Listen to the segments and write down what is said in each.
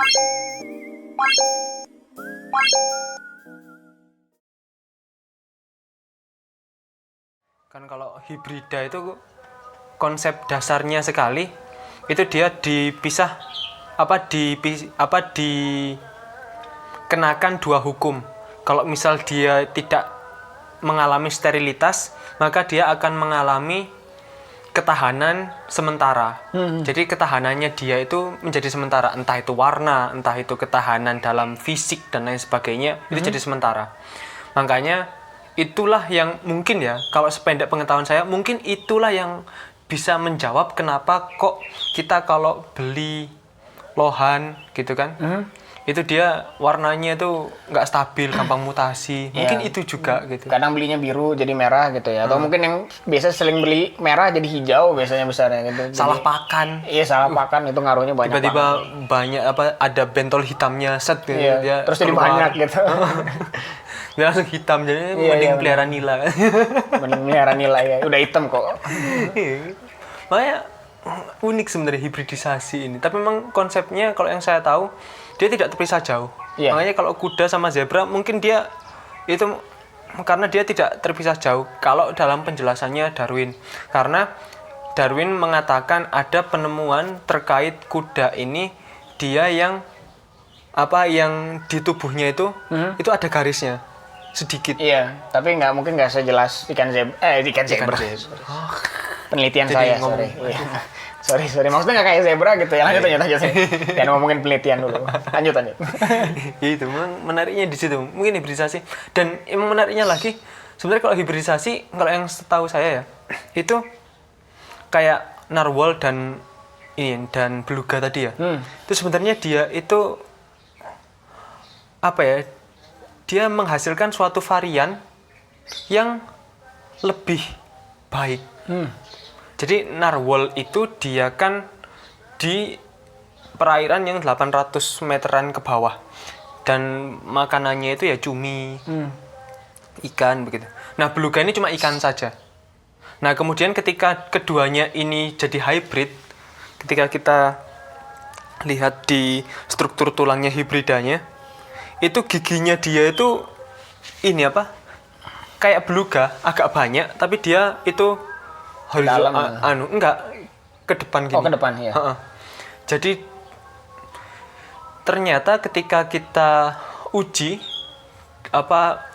Kan kalau hibrida itu konsep dasarnya sekali itu dia dipisah dikenakan dua hukum. Kalau misal dia tidak mengalami sterilitas, maka dia akan mengalami ketahanan sementara. Jadi ketahanannya dia itu menjadi sementara, entah itu warna, entah itu ketahanan dalam fisik dan lain sebagainya, itu jadi sementara. Makanya itulah yang mungkin ya, kalau sependek pengetahuan saya, mungkin itulah yang bisa menjawab kenapa kok kita kalau beli lohan gitu kan, itu dia warnanya itu nggak stabil, gampang mutasi. Mungkin itu juga gitu. Kadang belinya biru jadi merah gitu ya, atau mungkin yang biasa sering beli merah jadi hijau biasanya besarnya gitu. Salah pakan. Iya, salah pakan itu ngaruhnya banyak. Tiba-tiba banyak ada bentol hitamnya set gitu. Iya, Dia terus jadi keluar. banyak gitu. Dia langsung hitam, jadi mending pelihara nila. Mending pelihara nila ya, udah hitam kok. Makanya unik sebenarnya hibridisasi ini. Tapi memang konsepnya kalau yang saya tahu dia tidak terpisah jauh. Iya. Makanya kalau kuda sama zebra mungkin dia itu karena dia tidak terpisah jauh. Kalau dalam penjelasannya Darwin, karena Darwin mengatakan ada penemuan terkait kuda ini, dia yang di tubuhnya itu ada garisnya sedikit. Iya, tapi mungkin nggak sejelas ikan zebra. Penelitian Jadi saya, ngomong. sorry. Maksudnya nggak kayak zebra gitu ya. Lanjut. Jangan ngomongin penelitian dulu. Lanjut. Itu memang menariknya di situ. Mungkin hibridisasi. Dan yang menariknya lagi, sebenarnya kalau hibridisasi, kalau yang setahu saya ya, itu kayak narwhal dan beluga tadi ya. Itu sebenarnya dia itu dia menghasilkan suatu varian yang lebih baik. Jadi narwhal itu dia kan di perairan yang 800 meteran ke bawah, dan makanannya itu ya cumi, ikan begitu. Nah, beluga ini cuma ikan saja. Nah, kemudian ketika keduanya ini jadi hybrid, ketika kita lihat di struktur tulangnya hibridanya, itu giginya dia itu kayak beluga, agak banyak, tapi dia itu ke depan gini. Oh, ke depan ya. Jadi ternyata ketika kita uji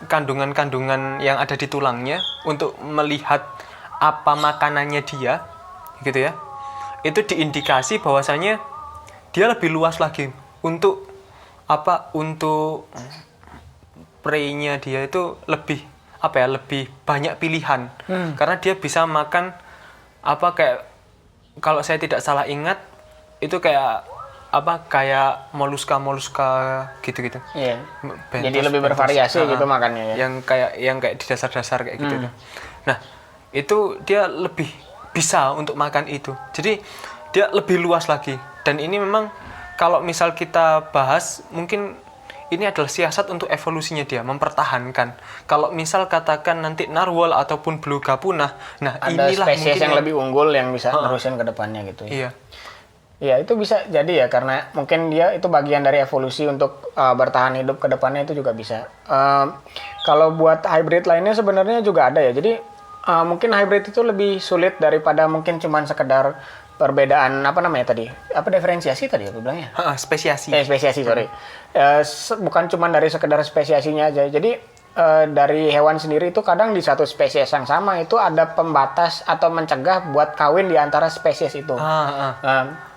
kandungan-kandungan yang ada di tulangnya untuk melihat apa makanannya dia, gitu ya, itu diindikasi bahwasanya dia lebih luas lagi untuk prey-nya dia itu lebih banyak pilihan. Karena dia bisa makan kayak, kalau saya tidak salah ingat itu kayak moluska gitu. Iya. Bentos, jadi lebih bervariasi gitu makannya ya. Yang kayak di dasar-dasar kayak gitu. Nah, itu dia lebih bisa untuk makan itu. Jadi dia lebih luas lagi. Dan ini memang kalau misal kita bahas, mungkin ini adalah siasat untuk evolusinya dia, mempertahankan. Kalau misal katakan nanti narwhal ataupun beluga punah, nah ada inilah spesies mungkin yang lebih unggul yang bisa nerusin ke depannya gitu ya. Iya. Iya, itu bisa jadi ya, karena mungkin dia itu bagian dari evolusi untuk bertahan hidup ke depannya, itu juga bisa. Kalau buat hybrid lainnya sebenarnya juga ada ya. Jadi mungkin hybrid itu lebih sulit daripada mungkin cuman sekedar perbedaan diferensiasi tadi aku bilangnya. Spesiasi. Spesiasi, sorry. Bukan cuma dari sekedar spesiasinya aja. Jadi dari hewan sendiri itu kadang di satu spesies yang sama itu ada pembatas atau mencegah buat kawin di antara spesies itu.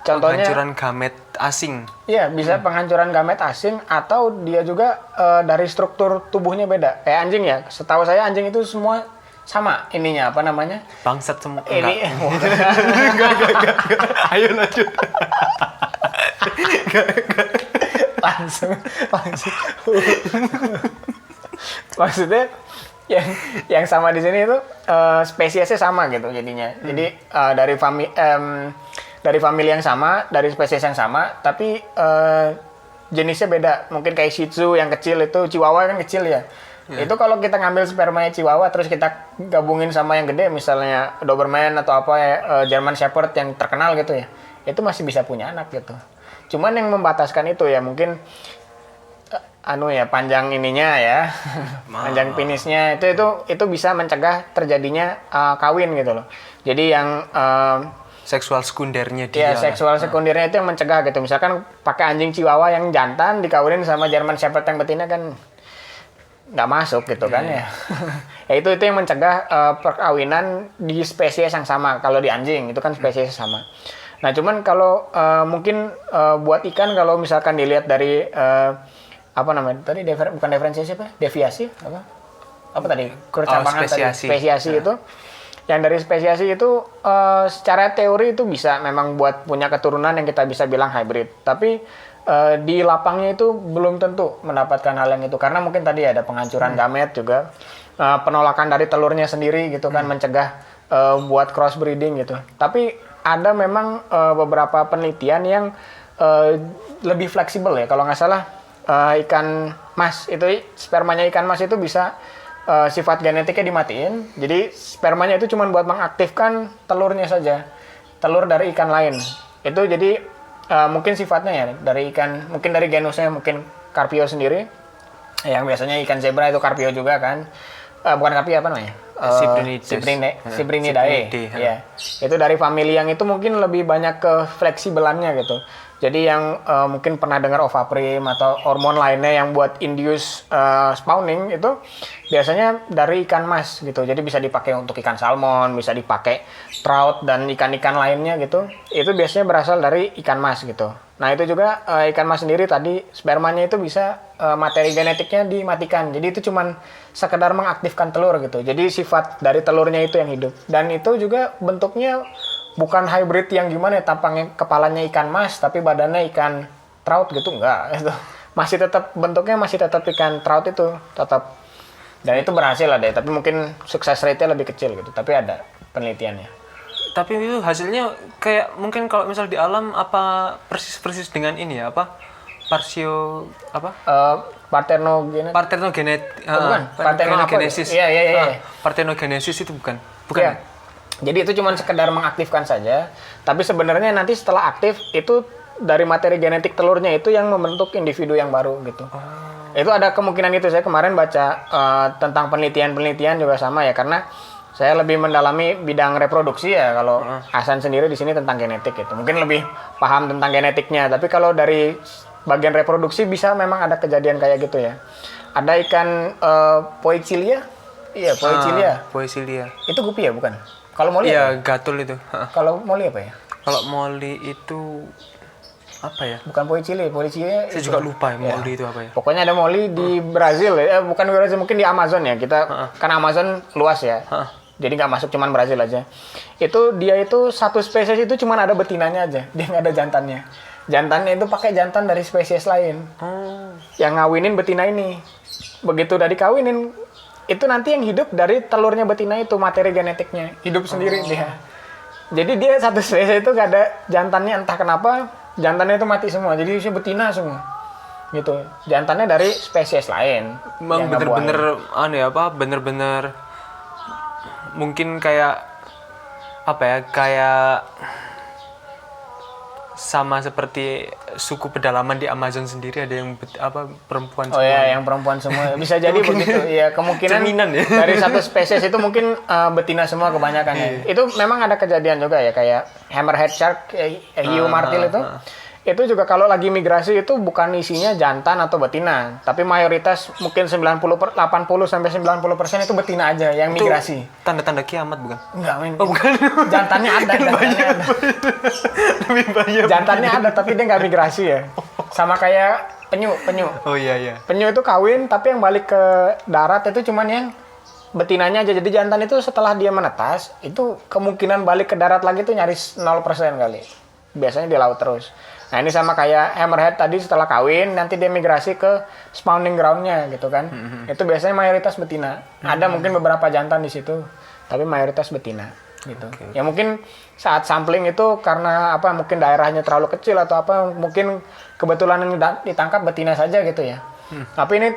Contohnya penghancuran gamet asing. Iya, bisa penghancuran gamet asing, atau dia juga dari struktur tubuhnya beda. Kayak anjing ya. Setahu saya anjing itu semua sama ininya, Bangsat semua. Ini Enggak. Ayo lanjut. langsung. Maksudnya yang sama di sini itu spesiesnya sama gitu jadinya. Jadi dari famili yang sama, dari spesies yang sama, tapi jenisnya beda. Mungkin kayak Shih Tzu yang kecil itu, Chihuahua kan kecil ya. Itu kalau kita ngambil spermanya Chihuahua terus kita gabungin sama yang gede, misalnya Doberman atau German Shepherd yang terkenal gitu ya, itu masih bisa punya anak gitu. Cuman yang membataskan itu ya mungkin panjang ininya ya, panjang penisnya itu bisa mencegah terjadinya kawin gitu loh. Jadi yang seksual sekundernya ya dia. seksual sekundernya itu yang mencegah gitu. Misalkan pakai anjing Chihuahua yang jantan dikawinin sama German Shepherd yang betina kan nggak masuk gitu kan ya. Ya itu yang mencegah perkawinan di spesies yang sama. Kalau di anjing itu kan spesies sama. Nah cuman kalau mungkin buat ikan kalau misalkan dilihat dari apa namanya tadi bukan diferensiasi apa? Deviasi apa tadi? Kecabangan spesiasi. Spesiasi itu. Yang dari spesiasi itu secara teori itu bisa memang buat punya keturunan yang kita bisa bilang hybrid. Tapi di lapangnya itu belum tentu mendapatkan hal yang itu karena mungkin tadi ada penghancuran gamet juga, penolakan dari telurnya sendiri gitu kan mencegah buat crossbreeding gitu. Tapi ada memang beberapa penelitian yang lebih fleksibel ya kalau nggak salah. Ikan mas itu spermanya ikan mas itu bisa sifat genetiknya dimatiin. Jadi spermanya itu cuma buat mengaktifkan telurnya saja, telur dari ikan lain. Itu jadi mungkin sifatnya ya dari ikan, mungkin dari genusnya mungkin Carpio sendiri. Yang biasanya ikan zebra itu Carpio juga kan, bukan Carpio apa namanya? Cyprinidae. Ya. Itu dari famili yang itu mungkin lebih banyak ke fleksibelannya gitu. Jadi yang mungkin pernah dengar Ovaprim atau hormon lainnya yang buat induce spawning itu biasanya dari ikan mas gitu. Jadi bisa dipakai untuk ikan salmon, bisa dipakai trout dan ikan-ikan lainnya gitu. Itu biasanya berasal dari ikan mas gitu. Nah itu juga ikan mas sendiri tadi spermanya itu bisa materi genetiknya dimatikan. Jadi itu cuman sekedar mengaktifkan telur gitu. Jadi sifat dari telurnya itu yang hidup. Dan itu juga bentuknya bukan hybrid yang gimana ya, tampangnya kepalanya ikan mas tapi badannya ikan trout gitu, enggak. Itu masih tetap bentuknya masih tetap ikan trout itu tetap. Dan itu berhasil ada ya, tapi mungkin sukses rate-nya lebih kecil gitu. Tapi ada penelitiannya. Tapi itu hasilnya kayak mungkin kalau misal di alam apa persis dengan ini ya apa? Parthenogenesis. Iya. Parthenogenesis itu bukan. Iya. Jadi itu cuma sekedar mengaktifkan saja, tapi sebenarnya nanti setelah aktif itu dari materi genetik telurnya itu yang membentuk individu yang baru gitu. Itu ada kemungkinan itu. Saya kemarin baca tentang penelitian juga sama ya, karena saya lebih mendalami bidang reproduksi ya. Kalau Hasan sendiri di sini tentang genetik gitu, mungkin lebih paham tentang genetiknya. Tapi kalau dari bagian reproduksi bisa memang ada kejadian kayak gitu ya. Ada ikan Poecilia, iya Poecilia. Itu gupi ya bukan? Kalau Molly iya, gatul itu. Kalau Molly apa ya? Kalau Molly itu apa ya? Bukan Poecilia. Saya juga lupa ya Molly itu apa ya. Pokoknya ada Molly di Brazil ya. Bukan di Brazil, mungkin di Amazon ya. Kita kan Amazon luas ya. Jadi nggak masuk cuman Brazil aja. Dia itu satu spesies itu cuman ada betinanya aja. Dia nggak ada jantannya. Jantannya itu pakai jantan dari spesies lain. Yang ngawinin betina ini. Begitu udah dikawinin, itu nanti yang hidup dari telurnya betina itu materi genetiknya hidup sendiri dia. Jadi dia satu spesies itu gak ada jantannya, entah kenapa jantannya itu mati semua. Jadi usia betina semua. Gitu. Jantannya dari spesies lain. Memang bener-bener bener-bener mungkin kayak sama seperti suku pedalaman di Amazon sendiri ada yang perempuan semua. Oh ya, yang perempuan semua. Bisa jadi begitu. Ya, kemungkinan ya? Dari satu spesies itu mungkin betina semua kebanyakan ya. Itu memang ada kejadian juga ya, kayak hammerhead shark, hiu martil itu. Itu juga kalau lagi migrasi itu bukan isinya jantan atau betina, tapi mayoritas mungkin 80 sampai 90% itu betina aja yang migrasi. Itu tanda-tanda kiamat bukan? Enggak, bukan. Jantannya ada. Lebih banyak. Jantannya ada tapi dia nggak migrasi ya. Sama kayak penyu. Oh iya. Penyu itu kawin tapi yang balik ke darat itu cuman yang betinanya aja. Jadi jantan itu setelah dia menetas, itu kemungkinan balik ke darat lagi itu nyaris 0% kali. Biasanya di laut terus. Nah ini sama kayak hammerhead tadi, setelah kawin nanti dia migrasi ke spawning groundnya gitu kan. Itu biasanya mayoritas betina. Ada mungkin beberapa jantan di situ, tapi mayoritas betina gitu. Ya mungkin saat sampling itu karena mungkin daerahnya terlalu kecil atau mungkin kebetulan yang ditangkap betina saja gitu ya. Tapi ini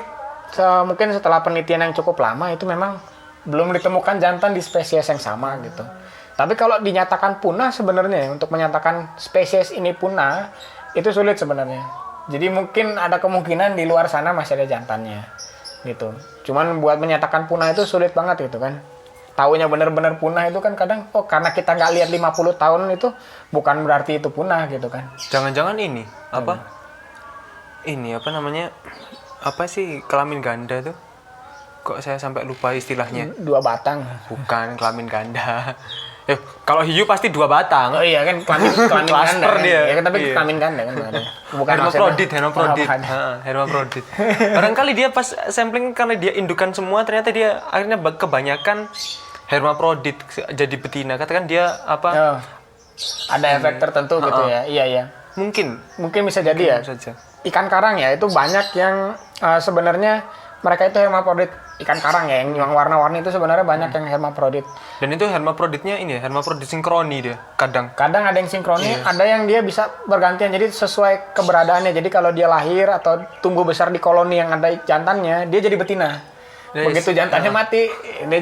mungkin setelah penelitian yang cukup lama itu memang belum ditemukan jantan di spesies yang sama gitu. Tapi kalau dinyatakan punah sebenarnya, untuk menyatakan spesies ini punah, itu sulit sebenarnya. Jadi mungkin ada kemungkinan di luar sana masih ada jantannya, gitu. Cuman buat menyatakan punah itu sulit banget gitu kan. Taunya benar-benar punah itu kan kadang, karena kita nggak lihat 50 tahun itu, bukan berarti itu punah gitu kan. Jangan-jangan ini, apa? Ini apa namanya? Apa sih kelamin ganda tuh? Kok saya sampai lupa istilahnya? 2 batang. Bukan kelamin ganda. Kalau hiu pasti 2 batang. Oh iya kan kelamin Klasper ganda. dia. Ya kan, tapi Iya. kelamin ganda kan ada. Bukan Hermaprodit. maksudnya- Hermaprodit. Barangkali dia pas sampling karena dia indukan semua, ternyata dia akhirnya kebanyakan hermaprodit jadi betina. Katakan dia apa? Oh, ada efek tertentu gitu ya. Iya. Mungkin Bisa jadi ya. saja. Ikan karang ya itu banyak yang sebenarnya mereka itu hermaprodit. Ikan karang ya yang warna-warni itu sebenarnya banyak yang hermaprodit. Dan itu hermaproditnya ini ya, hermaprodit sinkroni dia kadang. Kadang ada yang sinkroni, ada yang dia bisa bergantian. Jadi sesuai keberadaannya. Jadi kalau dia lahir atau tumbuh besar di koloni yang ada jantannya, dia jadi betina. Begitu jantannya mati, dia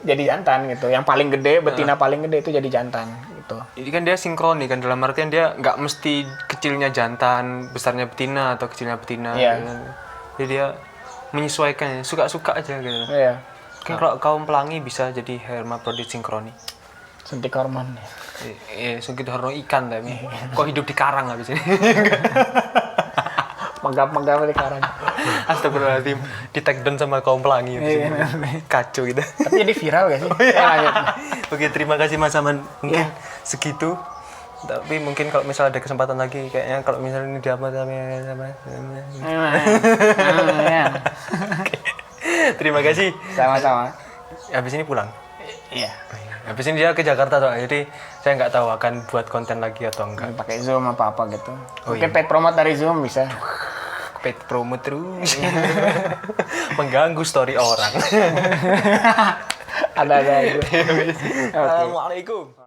jadi jantan gitu. Yang paling gede, betina paling gede itu jadi jantan gitu. Ini kan dia sinkroni kan, dalam artian dia nggak mesti kecilnya jantan, besarnya betina atau kecilnya betina. Iya. Gitu. Jadi dia menyesuaikan, suka-suka aja gitu. Iya. Kan kalau kaum pelangi bisa jadi hermaprodit sinkroni. Suntik hormon. Suntik hormon ikan tapi kok hidup di karang habis ini. Menggap-menggap di karang. Astagfirullahaladzim, di take down sama kaum pelangi habis ini. Kacau gitu. Tapi jadi viral gak sih? Lanjut. Oke, terima kasih Mas Aman. Mungkin segitu. Tapi mungkin kalau misalnya ada kesempatan lagi, kayaknya kalau misalnya ini diapa Terima kasih. Sama-sama. Habis ini pulang. Iya. Habis ini dia ke Jakarta tuh. Jadi saya nggak tahu akan buat konten lagi atau enggak. Pakai Zoom apa gitu. Oh, Mungkin paid promote dari Zoom bisa. Paid promo terus. Mengganggu story orang. Ada aja. Assalamualaikum.